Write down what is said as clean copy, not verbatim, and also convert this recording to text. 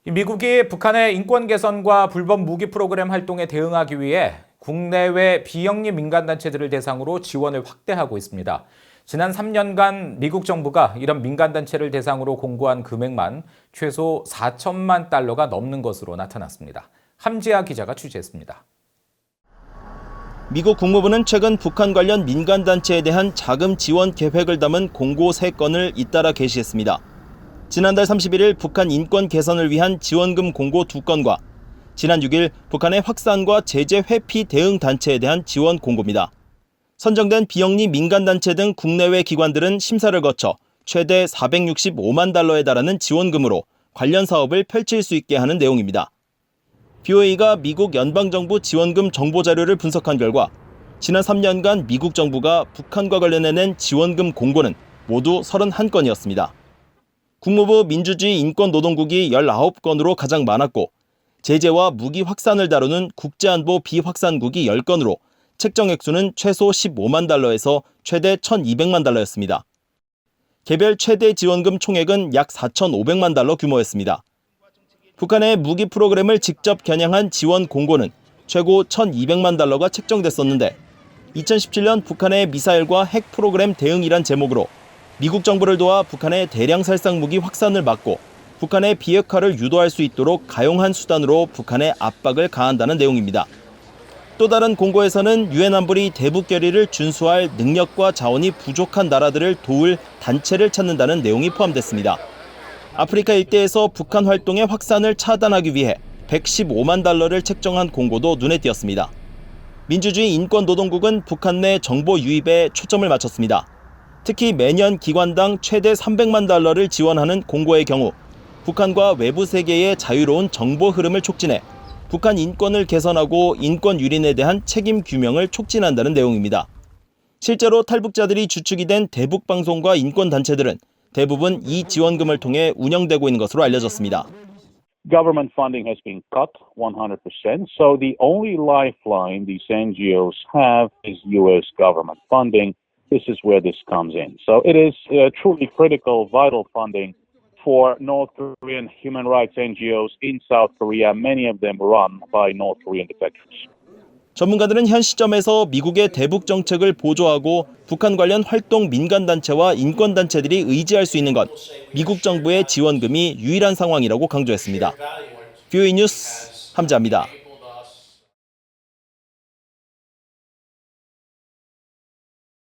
미국이 북한의 인권 개선과 불법 무기 프로그램 활동에 대응하기 위해 국내외 비영리 민간단체들을 대상으로 지원을 확대하고 있습니다. 지난 3년간 미국 정부가 이런 민간단체를 대상으로 공고한 금액만 최소 4천만 달러가 넘는 것으로 나타났습니다. 함지아 기자가 취재했습니다. 미국 국무부는 최근 북한 관련 민간단체에 대한 자금 지원 계획을 담은 공고 3건을 잇따라 게시했습니다. 지난달 31일 북한 인권 개선을 위한 지원금 공고 2건과 지난 6일 북한의 확산과 제재 회피 대응 단체에 대한 지원 공고입니다. 선정된 비영리 민간단체 등 국내외 기관들은 심사를 거쳐 최대 465만 달러에 달하는 지원금으로 관련 사업을 펼칠 수 있게 하는 내용입니다. BOA가 미국 연방정부 지원금 정보자료를 분석한 결과 지난 3년간 미국 정부가 북한과 관련해 낸 지원금 공고는 모두 31건이었습니다. 국무부 민주주의 인권노동국이 19건으로 가장 많았고 제재와 무기 확산을 다루는 국제안보 비확산국이 10건으로 책정 액수는 최소 15만 달러에서 최대 1,200만 달러였습니다. 개별 최대 지원금 총액은 약 4,500만 달러 규모였습니다. 북한의 무기 프로그램을 직접 겨냥한 지원 공고는 최고 1,200만 달러가 책정됐었는데 2017년 북한의 미사일과 핵 프로그램 대응이란 제목으로 미국 정부를 도와 북한의 대량 살상 무기 확산을 막고 북한의 비핵화를 유도할 수 있도록 가용한 수단으로 북한의 압박을 가한다는 내용입니다. 또 다른 공고에서는 유엔 안보리 대북 결의를 준수할 능력과 자원이 부족한 나라들을 도울 단체를 찾는다는 내용이 포함됐습니다. 아프리카 일대에서 북한 활동의 확산을 차단하기 위해 115만 달러를 책정한 공고도 눈에 띄었습니다. 민주주의 인권노동국은 북한 내 정보 유입에 초점을 맞췄습니다. 특히 매년 기관당 최대 300만 달러를 지원하는 공고의 경우 북한과 외부 세계의 자유로운 정보 흐름을 촉진해 북한 인권을 개선하고 인권 유린에 대한 책임 규명을 촉진한다는 내용입니다. 실제로 탈북자들이 주축이 된 대북 방송과 인권 단체들은 대부분 이 지원금을 통해 운영되고 있는 것으로 알려졌습니다. Government funding has been cut 100%, so the only lifeline these NGOs have is U.S. government funding. This is where this comes in. So it is truly critical, vital funding for North Korean human rights NGOs in South Korea, many of them run by North Korean defectors. 전문가들은 현 시점에서 미국의 대북 정책을 보조하고 북한 관련 활동 민간단체와 인권단체들이 의지할 수 있는 건 미국 정부의 지원금이 유일한 상황이라고 강조했습니다. BOA 뉴스 함지아입니다.